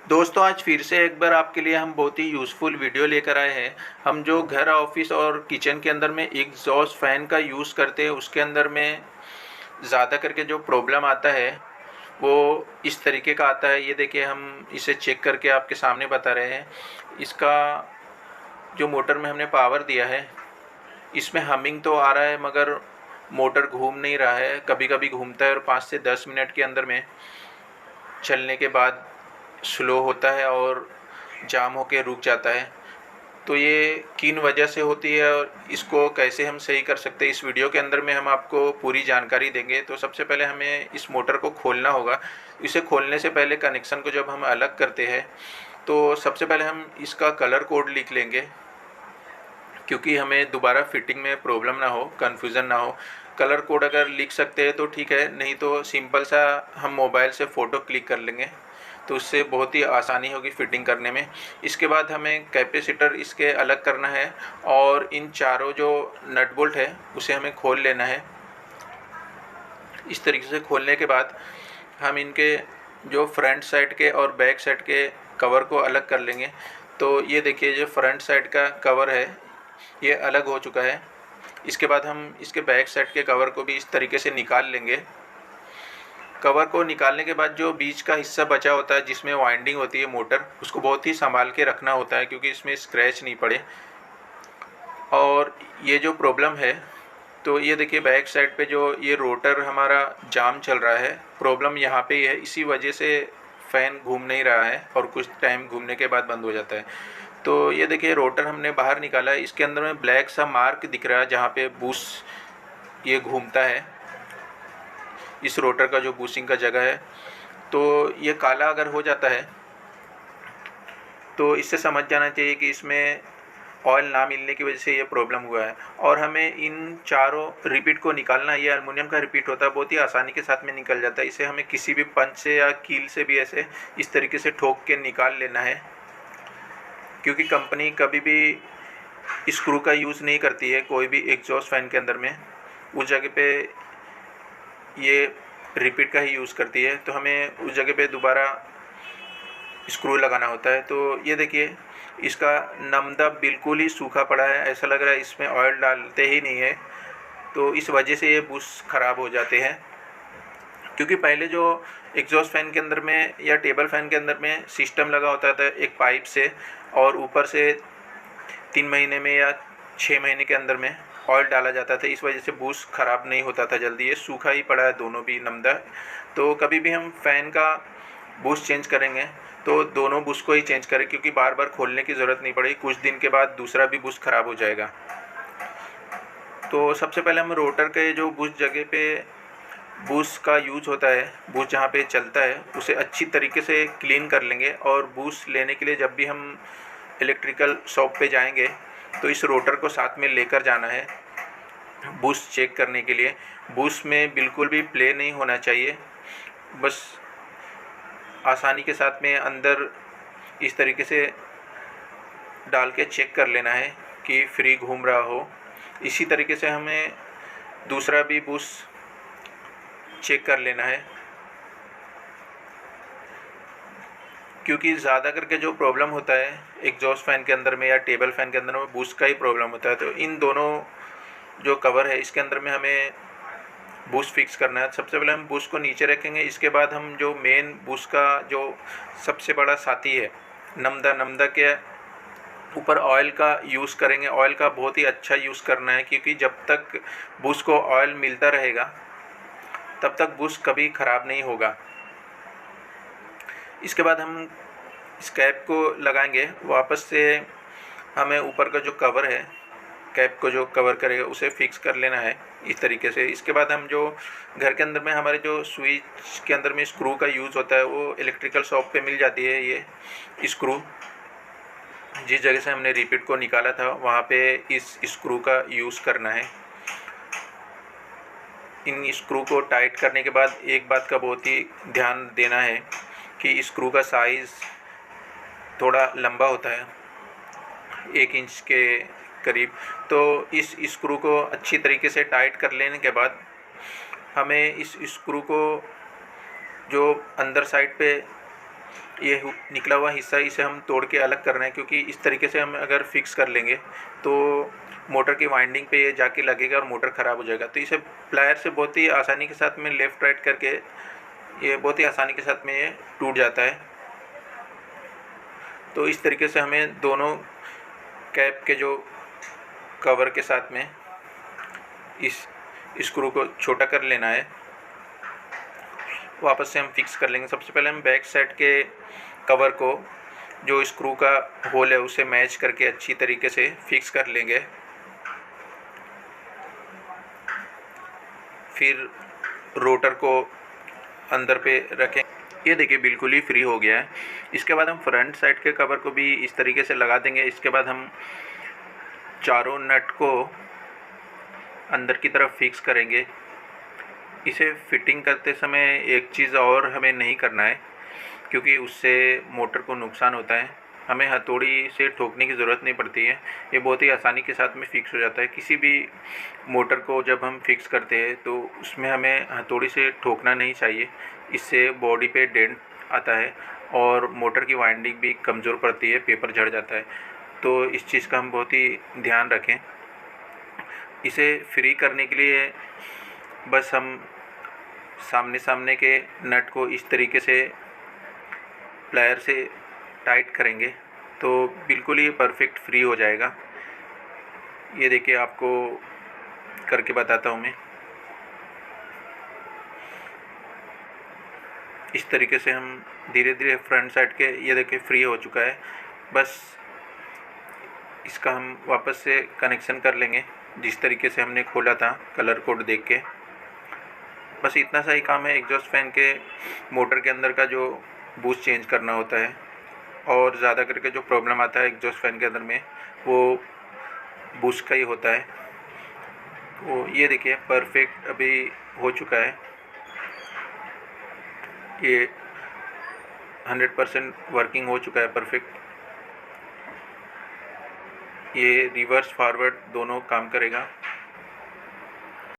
दोस्तों, आज फिर से एक बार आपके लिए हम बहुत ही यूज़फुल वीडियो लेकर आए हैं। हम जो घर, ऑफ़िस और किचन के अंदर में एग्ज़ॉस्ट फ़ैन का यूज़ करते हैं, उसके अंदर में ज़्यादा करके जो प्रॉब्लम आता है, वो इस तरीके का आता है। ये देखिए, हम इसे चेक करके आपके सामने बता रहे हैं। इसका जो मोटर में हमने पावर दिया है, इसमें हमिंग तो आ रहा है, मगर मोटर घूम नहीं रहा है। कभी-कभी घूमता है और 5 से 10 मिनट के अंदर में चलने के बाद स्लो होता है और जाम होके रुक जाता है। तो ये किन वजह से होती है और इसको कैसे हम सही कर सकते हैं, इस वीडियो के अंदर में हम आपको पूरी जानकारी देंगे। तो सबसे पहले हमें इस मोटर को खोलना होगा। इसे खोलने से पहले कनेक्शन को जब हम अलग करते हैं, तो सबसे पहले हम इसका कलर कोड लिख लेंगे, क्योंकि हमें दोबारा फिटिंग में प्रॉब्लम ना हो, कन्फ्यूज़न ना हो। कलर कोड अगर लिख सकते हैं तो ठीक है, नहीं तो सिंपल सा हम मोबाइल से फ़ोटो क्लिक कर लेंगे, तो उससे बहुत ही आसानी होगी फिटिंग करने में। इसके बाद हमें कैपेसिटर इसके अलग करना है और इन चारों जो नट बोल्ट है उसे हमें खोल लेना है। इस तरीके से खोलने के बाद हम इनके जो फ्रंट साइड के और बैक साइड के कवर को अलग कर लेंगे। तो ये देखिए, जो फ्रंट साइड का कवर है ये अलग हो चुका है। इसके बाद हम इसके बैक साइड के कवर को भी इस तरीके से निकाल लेंगे। कवर को निकालने के बाद जो बीच का हिस्सा बचा होता है, जिसमें वाइंडिंग होती है मोटर, उसको बहुत ही संभाल के रखना होता है, क्योंकि इसमें स्क्रैच नहीं पड़े। और ये जो प्रॉब्लम है, तो ये देखिए बैक साइड पे जो ये रोटर हमारा जाम चल रहा है, प्रॉब्लम यहाँ पे ही है। इसी वजह से फ़ैन घूम नहीं रहा है और कुछ टाइम घूमने के बाद बंद हो जाता है। तो ये देखिए, रोटर हमने बाहर निकाला है। इसके अंदर में ब्लैक सा मार्क दिख रहा है जहाँ पे बूश ये घूमता है, इस रोटर का जो बूशिंग का जगह है। तो ये काला अगर हो जाता है तो इससे समझ जाना चाहिए कि इसमें ऑयल ना मिलने की वजह से ये प्रॉब्लम हुआ है। और हमें इन चारों रिपीट को निकालना है। ये एल्युमिनियम का रिपीट होता है, बहुत ही आसानी के साथ में निकल जाता है। इसे हमें किसी भी पंच से या कील से भी ऐसे इस तरीके से ठोक के निकाल लेना है, क्योंकि कंपनी कभी भी स्क्रू का यूज़ नहीं करती है कोई भी एग्जॉस्ट फैन के अंदर में। उस जगह पे ये रिपीट का ही यूज़ करती है, तो हमें उस जगह पे दोबारा स्क्रू लगाना होता है। तो ये देखिए, इसका नमदा बिल्कुल ही सूखा पड़ा है, ऐसा लग रहा है इसमें ऑयल डालते ही नहीं है। तो इस वजह से ये बुश ख़राब हो जाते हैं, क्योंकि पहले जो एग्जॉस्ट फैन के अंदर में या टेबल फैन के अंदर में सिस्टम लगा होता था एक पाइप से, और ऊपर से 3 महीने में या 6 महीने के अंदर में ऑयल डाला जाता था। इस वजह से बुश ख़राब नहीं होता था जल्दी। ये सूखा ही पड़ा है दोनों भी नमदा। तो कभी भी हम फ़ैन का बुश चेंज करेंगे तो दोनों बुश को ही चेंज करें, क्योंकि बार बार खोलने की ज़रूरत नहीं पड़ेगी। कुछ दिन के बाद दूसरा भी बुश ख़राब हो जाएगा। तो सबसे पहले हम रोटर के जो बुश जगह पे बुश का यूज होता है, बुश जहाँ पे चलता है, उसे अच्छी तरीके से क्लीन कर लेंगे। और बुश लेने के लिए जब भी हम इलेक्ट्रिकल शॉप पे जाएंगे तो इस रोटर को साथ में लेकर जाना है बुश चेक करने के लिए। बुश में बिल्कुल भी प्ले नहीं होना चाहिए, बस आसानी के साथ में अंदर इस तरीके से डाल के चेक कर लेना है कि फ्री घूम रहा हो। इसी तरीके से हमें दूसरा भी बुश चेक कर लेना है, क्योंकि ज़्यादा करके जो प्रॉब्लम होता है एग्जॉस्ट फैन के अंदर में या टेबल फैन के अंदर में, बुश का ही प्रॉब्लम होता है। तो इन दोनों जो कवर है इसके अंदर में हमें बुश फिक्स करना है। सबसे पहले हम बुश को नीचे रखेंगे। इसके बाद हम जो मेन बुश का जो सबसे बड़ा साथी है नमदा, नमदा के ऊपर ऑयल का यूज़ करेंगे। ऑयल का बहुत ही अच्छा यूज़ करना है, क्योंकि जब तक बुश को ऑयल मिलता रहेगा तब तक बुश कभी ख़राब नहीं होगा। इसके बाद हम इस कैप को लगाएंगे वापस से। हमें ऊपर का जो कवर है, कैप को जो कवर करेगा, उसे फिक्स कर लेना है इस तरीके से। इसके बाद हम जो घर के अंदर में हमारे जो स्विच के अंदर में स्क्रू का यूज़ होता है, वो इलेक्ट्रिकल शॉप पे मिल जाती है। ये स्क्रू जिस जगह से हमने रिपीट को निकाला था वहाँ पे इस स्क्रू का यूज़ करना है। इन स्क्रू को टाइट करने के बाद एक बात का बहुत ही ध्यान देना है कि स्क्रू का साइज़ थोड़ा लंबा होता है, 1 इंच के करीब। तो इस स्क्रू को अच्छी तरीके से टाइट कर लेने के बाद हमें इस स्क्रू को जो अंदर साइड पे ये निकला हुआ हिस्सा इसे हम तोड़ के अलग कर रहे हैं, क्योंकि इस तरीके से हम अगर फिक्स कर लेंगे तो मोटर की वाइंडिंग पे ये जाके लगेगा और मोटर ख़राब हो जाएगा। तो इसे प्लायर से बहुत ही आसानी के साथ में लेफ़्ट राइट करके ये बहुत ही आसानी के साथ में ये टूट जाता है। तो इस तरीके से हमें दोनों कैप के जो कवर के साथ में इस स्क्रू को छोटा कर लेना है, वापस से हम फिक्स कर लेंगे। सबसे पहले हम बैक साइड के कवर को जो स्क्रू का होल है उसे मैच करके अच्छी तरीके से फिक्स कर लेंगे। फिर रोटर को अंदर पे रखें। ये देखिए बिल्कुल ही फ्री हो गया है। इसके बाद हम फ्रंट साइड के कवर को भी इस तरीके से लगा देंगे। इसके बाद हम चारों नट को अंदर की तरफ फिक्स करेंगे। इसे फिटिंग करते समय एक चीज़ और हमें नहीं करना है, क्योंकि उससे मोटर को नुकसान होता है। हमें हथौड़ी से ठोकने की ज़रूरत नहीं पड़ती है, ये बहुत ही आसानी के साथ में फिक्स हो जाता है। किसी भी मोटर को जब हम फिक्स करते हैं तो उसमें हमें हथौड़ी से ठोकना नहीं चाहिए, इससे बॉडी पे डेंट आता है और मोटर की वाइंडिंग भी कमज़ोर पड़ती है, पेपर झड़ जाता है। तो इस चीज़ का हम बहुत ही ध्यान रखें। इसे फ्री करने के लिए बस हम सामने सामने के नट को इस तरीके से प्लायर से टाइट करेंगे तो बिल्कुल ही परफेक्ट फ्री हो जाएगा। ये देखिए आपको करके बताता हूँ मैं। इस तरीके से हम धीरे धीरे फ्रंट साइड के ये देखिए फ्री हो चुका है। बस इसका हम वापस से कनेक्शन कर लेंगे जिस तरीके से हमने खोला था कलर कोड देख के। बस इतना सा ही काम है। एग्जॉस्ट फैन के मोटर के अंदर का जो बूस्ट चेंज करना होता है, और ज़्यादा करके जो प्रॉब्लम आता है एग्जॉस्ट फैन के अंदर में वो बूस्ट का ही होता है। तो ये देखिए परफेक्ट अभी हो चुका है। ये 100% वर्किंग हो चुका है परफेक्ट। ये रिवर्स फॉरवर्ड दोनों काम करेगा।